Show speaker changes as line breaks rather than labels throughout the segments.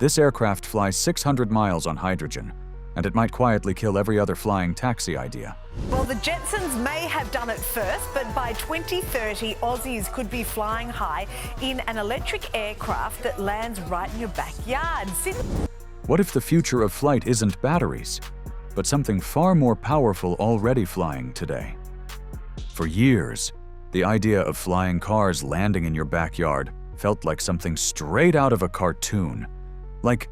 This aircraft flies 600 miles on hydrogen, and it might quietly kill every other flying taxi idea.
Well, the Jetsons may have done it first, but by 2030, Aussies could be flying high in an electric aircraft that lands right in your backyard.
What if the future of flight isn't batteries, but something far more powerful already flying today? For years, the idea of flying cars landing in your backyard felt like something straight out of a cartoon, like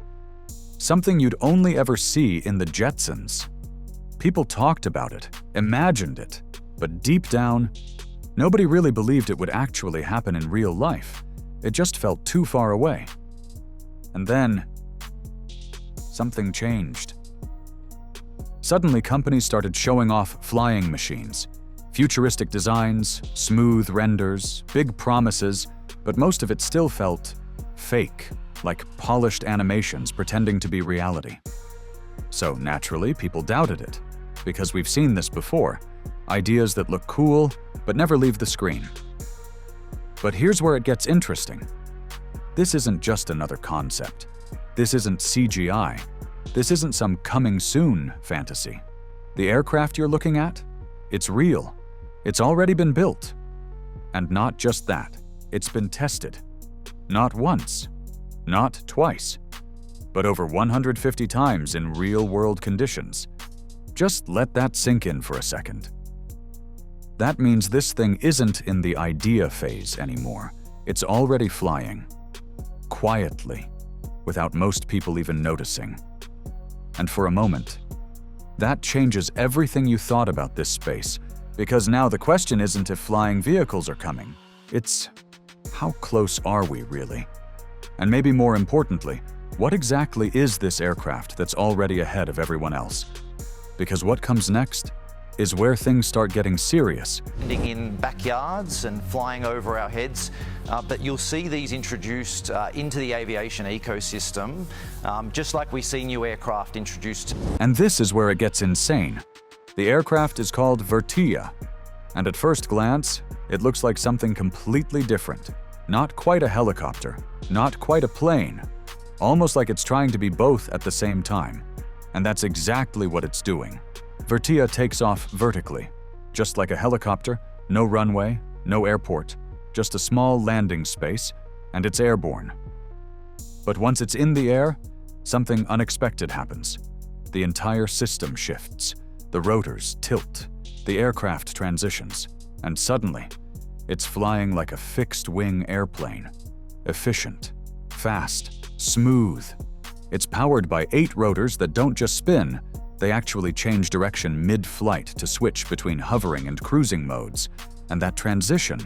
something you'd only ever see in the Jetsons. People talked about it, imagined it, but deep down, nobody really believed it would actually happen in real life. It just felt too far away. And then, something changed. Suddenly, companies started showing off flying machines. Futuristic designs, smooth renders, big promises, but most of it still felt fake, like polished animations pretending to be reality. So naturally, people doubted it, because we've seen this before, ideas that look cool but never leave the screen. But here's where it gets interesting. This isn't just another concept. This isn't CGI. This isn't some coming soon fantasy. The aircraft you're looking at? It's real. It's already been built. And not just that, it's been tested. Not once, not twice, but over 150 times in real-world conditions. Just let that sink in for a second. That means this thing isn't in the idea phase anymore. It's already flying. Quietly, without most people even noticing. And for a moment, that changes everything you thought about this space, because now the question isn't if flying vehicles are coming. It's, how close are we really? And maybe more importantly, what exactly is this aircraft that's already ahead of everyone else? Because what comes next is where things start getting serious.
In backyards and flying over our heads, but you'll see these introduced into the aviation ecosystem, just like we see new aircraft introduced.
And this is where it gets insane. The aircraft is called Vertia, and at first glance, it looks like something completely different. Not quite a helicopter, not quite a plane, almost like it's trying to be both at the same time. And that's exactly what it's doing. Vertia takes off vertically, just like a helicopter, no runway, no airport, just a small landing space, and it's airborne. But once it's in the air, something unexpected happens. The entire system shifts, the rotors tilt, the aircraft transitions, and suddenly, it's flying like a fixed-wing airplane. Efficient, fast, smooth. It's powered by 8 rotors that don't just spin, they actually change direction mid-flight to switch between hovering and cruising modes. And that transition,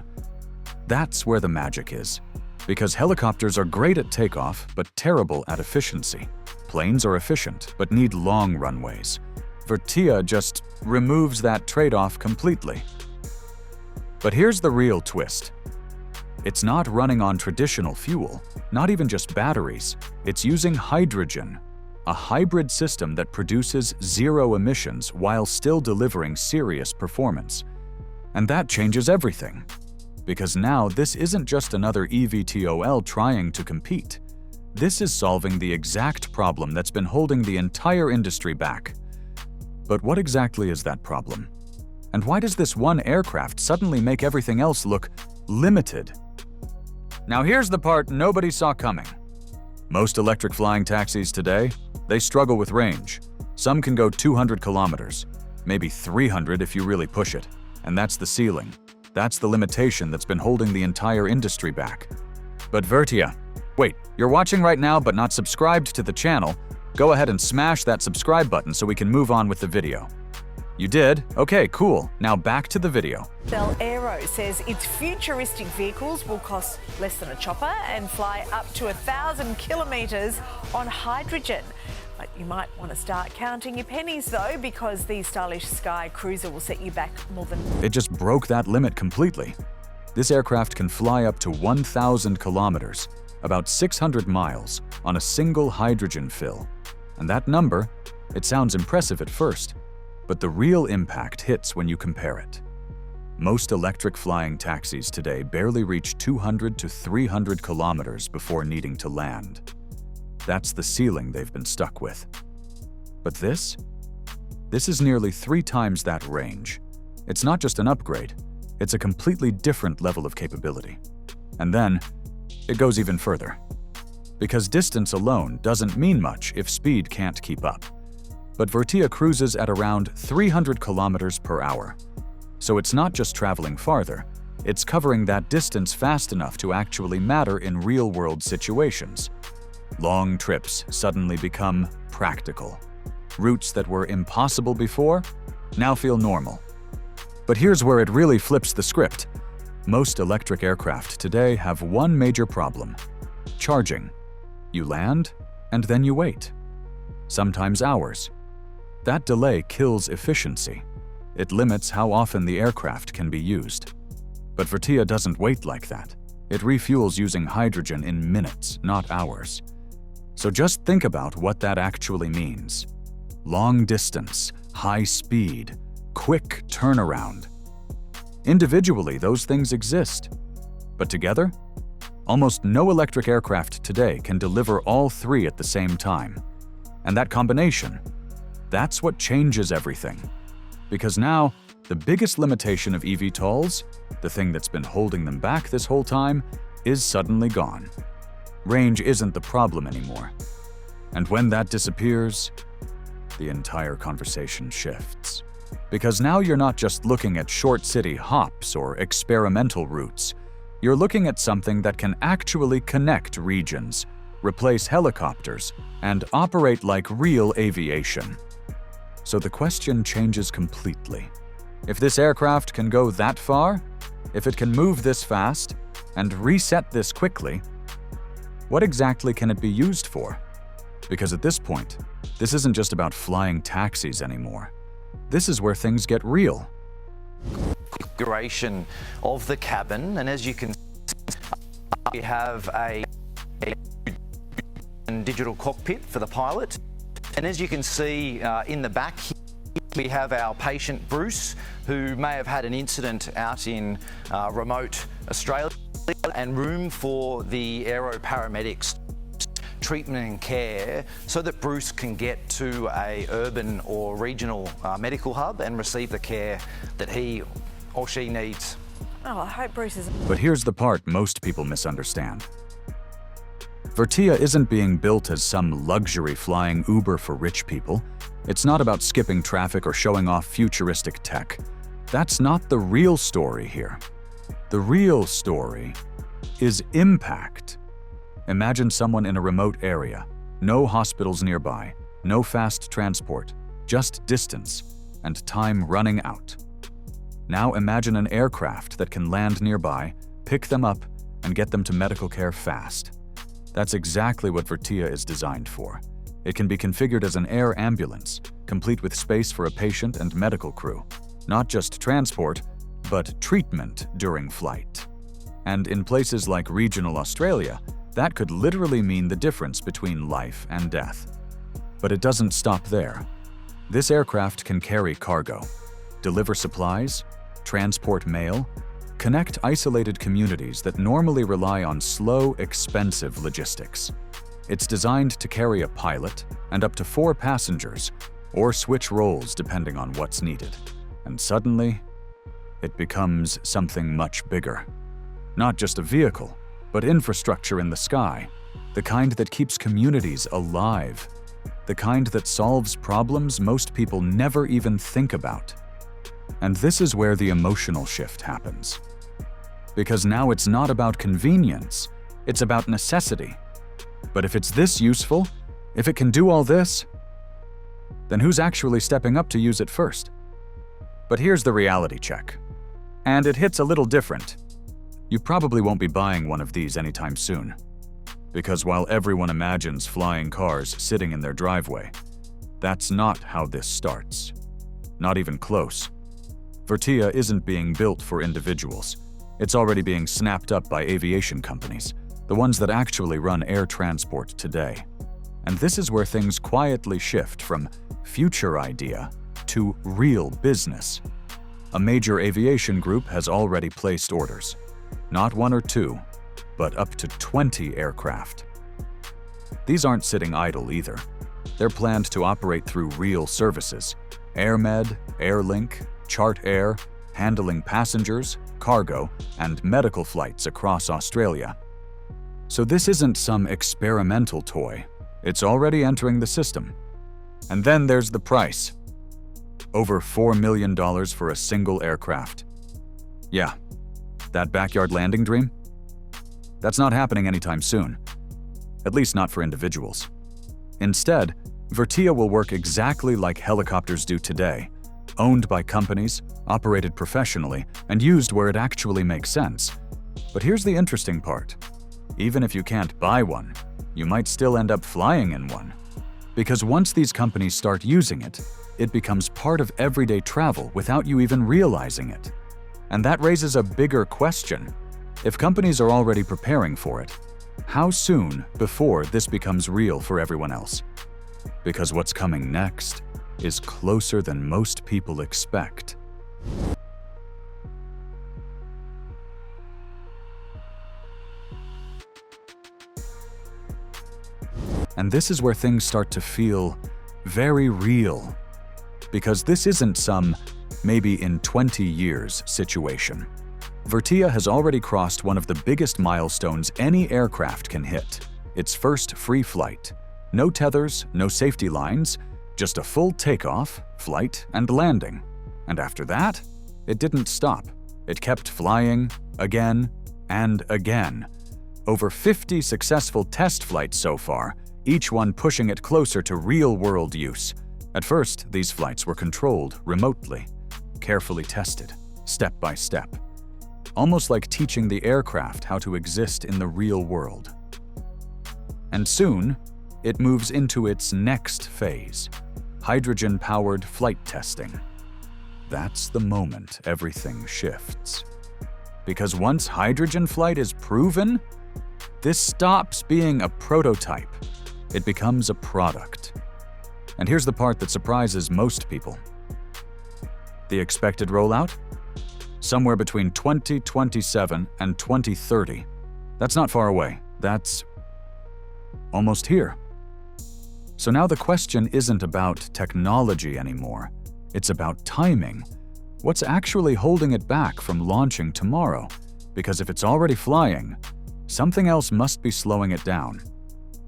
that's where the magic is. Because helicopters are great at takeoff, but terrible at efficiency. Planes are efficient, but need long runways. Vertia just removes that trade-off completely. But here's the real twist. It's not running on traditional fuel, not even just batteries. It's using hydrogen, a hybrid system that produces 0 emissions while still delivering serious performance. And that changes everything. Because now this isn't just another eVTOL trying to compete. This is solving the exact problem that's been holding the entire industry back. But what exactly is that problem? And why does this one aircraft suddenly make everything else look limited? Now here's the part nobody saw coming. Most electric flying taxis today, they struggle with range. Some can go 200 kilometers, maybe 300 if you really push it. And that's the ceiling. That's the limitation that's been holding the entire industry back. But Vertia, wait, you're watching right now but not subscribed to the channel, go ahead and smash that subscribe button so we can move on with the video. You did? Okay, cool. Now back to the video.
Bell Aero says its futuristic vehicles will cost less than a chopper and fly up to 1,000 kilometres on hydrogen. But you might want to start counting your pennies though, because the stylish Sky Cruiser will set you back more than...
It just broke that limit completely. This aircraft can fly up to 1,000 kilometers, about 600 miles, on a single hydrogen fill. And that number, it sounds impressive at first, but the real impact hits when you compare it. Most electric flying taxis today barely reach 200 to 300 kilometers before needing to land. That's the ceiling they've been stuck with. But this is nearly 3 times that range. It's not just an upgrade, it's a completely different level of capability. And then, it goes even further. Because distance alone doesn't mean much if speed can't keep up. But Vertia cruises at around 300 kilometers per hour. So it's not just traveling farther, it's covering that distance fast enough to actually matter in real-world situations. Long trips suddenly become practical. Routes that were impossible before now feel normal. But here's where it really flips the script. Most electric aircraft today have one major problem: charging. You land, and then you wait. Sometimes hours. That delay kills efficiency. It limits how often the aircraft can be used. But Vertia doesn't wait like that. It refuels using hydrogen in minutes, not hours. So just think about what that actually means. Long distance, high speed, quick turnaround. Individually, those things exist. But together, almost no electric aircraft today can deliver all 3 at the same time. And that combination, that's what changes everything. Because now, the biggest limitation of eVTOLs, the thing that's been holding them back this whole time, is suddenly gone. Range isn't the problem anymore. And when that disappears, the entire conversation shifts. Because now you're not just looking at short city hops or experimental routes. You're looking at something that can actually connect regions, replace helicopters, and operate like real aviation. So the question changes completely. If this aircraft can go that far, if it can move this fast, and reset this quickly, what exactly can it be used for? Because at this point, this isn't just about flying taxis anymore. This is where things get real.
Configuration of the cabin, and as you can see, we have a digital cockpit for the pilot. And as you can see in the back here, we have our patient Bruce, who may have had an incident out in remote Australia, and room for the aero paramedics treatment and care so that Bruce can get to a urban or regional medical hub and receive the care that he or she needs.
Oh, I hope Bruce is...
But here's the part most people misunderstand. Vertia isn't being built as some luxury flying Uber for rich people. It's not about skipping traffic or showing off futuristic tech. That's not the real story here. The real story is impact. Imagine someone in a remote area, no hospitals nearby, no fast transport, just distance and time running out. Now imagine an aircraft that can land nearby, pick them up, and get them to medical care fast. That's exactly what Vertia is designed for. It can be configured as an air ambulance, complete with space for a patient and medical crew. Not just transport, but treatment during flight. And in places like regional Australia, that could literally mean the difference between life and death. But it doesn't stop there. This aircraft can carry cargo, deliver supplies, transport mail, connect isolated communities that normally rely on slow, expensive logistics. It's designed to carry a pilot and up to 4 passengers, or switch roles depending on what's needed. And suddenly, it becomes something much bigger. Not just a vehicle, but infrastructure in the sky, the kind that keeps communities alive, the kind that solves problems most people never even think about. And this is where the emotional shift happens. Because now it's not about convenience, it's about necessity. But if it's this useful, if it can do all this, then who's actually stepping up to use it first? But here's the reality check. And it hits a little different. You probably won't be buying one of these anytime soon. Because while everyone imagines flying cars sitting in their driveway, that's not how this starts. Not even close. Vertia isn't being built for individuals. It's already being snapped up by aviation companies, the ones that actually run air transport today. And this is where things quietly shift from future idea to real business. A major aviation group has already placed orders. Not 1 or 2, but up to 20 aircraft. These aren't sitting idle either. They're planned to operate through real services: AirMed, AirLink, Chart Air, handling passengers, cargo, and medical flights across Australia. So this isn't some experimental toy. It's already entering the system. And then there's the price. Over $4 million for a single aircraft. Yeah, that backyard landing dream? That's not happening anytime soon. At least not for individuals. Instead, Vertia will work exactly like helicopters do today, owned by companies, operated professionally, and used where it actually makes sense. But here's the interesting part. Even if you can't buy one, you might still end up flying in one. Because once these companies start using it, it becomes part of everyday travel without you even realizing it. And that raises a bigger question. If companies are already preparing for it, how soon before this becomes real for everyone else? Because what's coming next is closer than most people expect. And this is where things start to feel very real. Because this isn't some maybe in 20 years situation. Vertia has already crossed one of the biggest milestones any aircraft can hit: its first free flight. No tethers, no safety lines, just a full takeoff, flight, and landing. And after that, it didn't stop. It kept flying again and again. Over 50 successful test flights so far, each one pushing it closer to real-world use. At first, these flights were controlled remotely, carefully tested, step by step. Almost like teaching the aircraft how to exist in the real world. And soon, it moves into its next phase: hydrogen-powered flight testing. That's the moment everything shifts. Because once hydrogen flight is proven, this stops being a prototype. It becomes a product. And here's the part that surprises most people. The expected rollout? Somewhere between 2027 and 2030. That's not far away. That's almost here. So now the question isn't about technology anymore. It's about timing. What's actually holding it back from launching tomorrow? Because if it's already flying, something else must be slowing it down.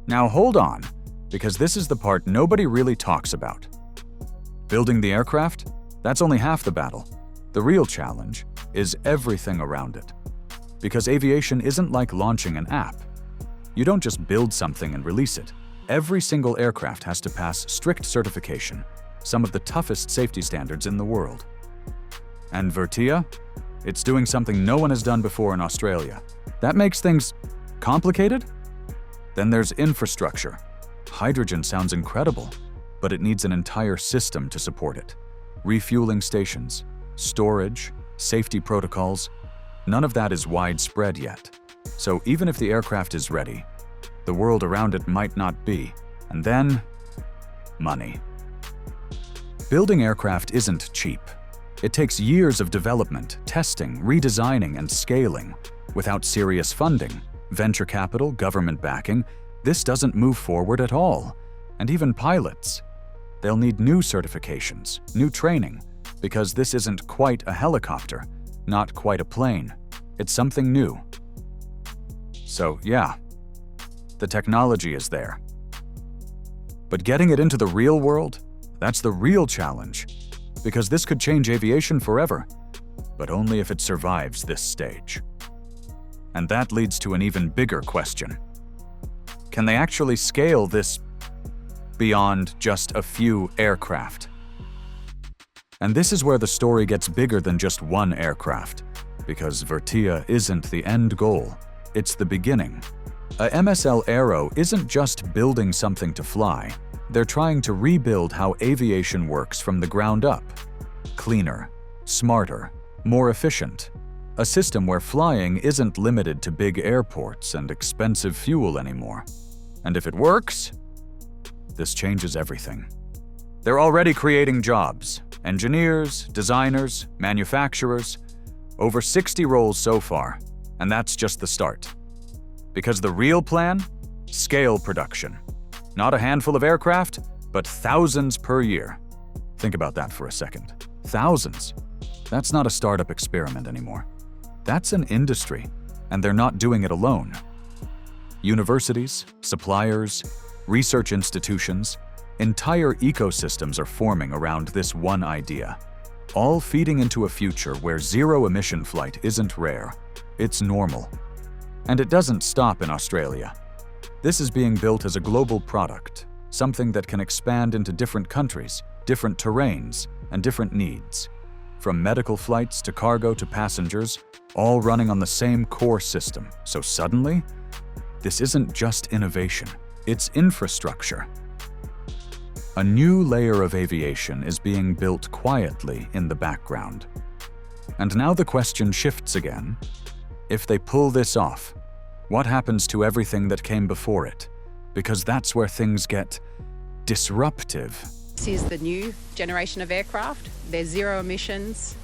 Now hold on, because this is the part nobody really talks about. Building the aircraft? That's only half the battle. The real challenge is everything around it. Because aviation isn't like launching an app. You don't just build something and release it. Every single aircraft has to pass strict certification, some of the toughest safety standards in the world. And Vertia? It's doing something no one has done before in Australia. That makes things complicated? Then there's infrastructure. Hydrogen sounds incredible, but it needs an entire system to support it. Refueling stations, storage, safety protocols, none of that is widespread yet. So even if the aircraft is ready, the world around it might not be. And then, money. Building aircraft isn't cheap. It takes years of development, testing, redesigning, and scaling. Without serious funding, venture capital, government backing, this doesn't move forward at all. And even pilots. They'll need new certifications, new training, because this isn't quite a helicopter, not quite a plane. It's something new. So yeah, the technology is there. But getting it into the real world, that's the real challenge, because this could change aviation forever, but only if it survives this stage. And that leads to an even bigger question. Can they actually scale this beyond just a few aircraft? And this is where the story gets bigger than just one aircraft, because Vertia isn't the end goal, it's the beginning. A MSL Aero isn't just building something to fly, they're trying to rebuild how aviation works from the ground up. Cleaner, smarter, more efficient. A system where flying isn't limited to big airports and expensive fuel anymore. And if it works, this changes everything. They're already creating jobs. Engineers, designers, manufacturers. Over 60 roles so far, and that's just the start. Because the real plan? Scale production. Not a handful of aircraft, but thousands per year. Think about that for a second. Thousands. That's not a startup experiment anymore. That's an industry, and they're not doing it alone. Universities, suppliers, research institutions, entire ecosystems are forming around this one idea, all feeding into a future where zero-emission flight isn't rare, it's normal. And it doesn't stop in Australia. This is being built as a global product, something that can expand into different countries, different terrains, and different needs. From medical flights to cargo to passengers, all running on the same core system. So suddenly, this isn't just innovation, it's infrastructure. A new layer of aviation is being built quietly in the background. And now the question shifts again. If they pull this off, what happens to everything that came before it? Because that's where things get disruptive.
This is the new generation of aircraft. They're zero emissions.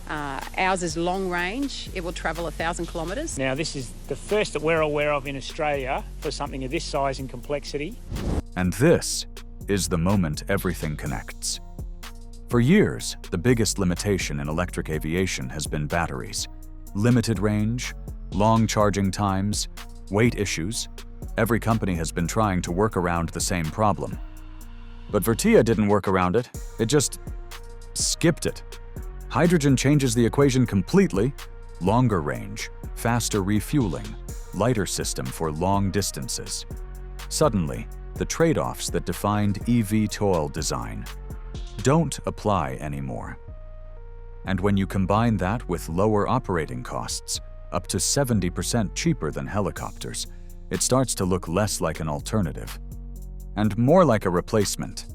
Ours is long range. It will travel 1,000 kilometres.
Now, this is the first that we're aware of in Australia for something of this size and complexity.
And this is the moment everything connects. For years, the biggest limitation in electric aviation has been batteries. Limited range, long charging times, weight issues. Every company has been trying to work around the same problem. But Vertia didn't work around it, it just skipped it. Hydrogen changes the equation completely. Longer range, faster refueling, lighter system for long distances. Suddenly, the trade-offs that defined eVTOL design don't apply anymore. And when you combine that with lower operating costs, up to 70% cheaper than helicopters, it starts to look less like an alternative and more like a replacement.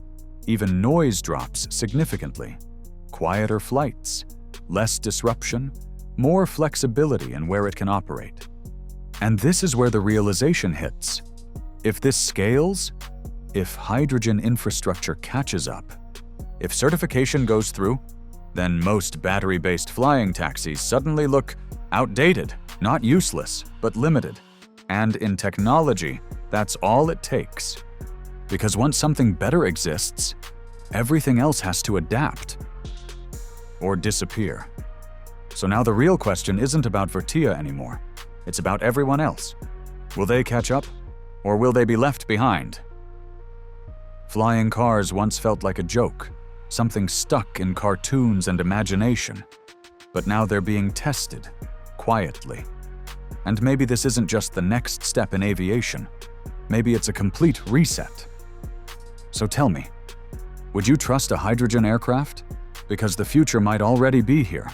Even noise drops significantly. Quieter flights, less disruption, more flexibility in where it can operate. And this is where the realization hits. If this scales, if hydrogen infrastructure catches up, if certification goes through, then most battery-based flying taxis suddenly look outdated, not useless, but limited. And in technology, that's all it takes. Because once something better exists, everything else has to adapt or disappear. So now the real question isn't about Vertia anymore. It's about everyone else. Will they catch up, or will they be left behind? Flying cars once felt like a joke, something stuck in cartoons and imagination. But now they're being tested, quietly. And maybe this isn't just the next step in aviation. Maybe it's a complete reset. So tell me, would you trust a hydrogen aircraft? Because the future might already be here.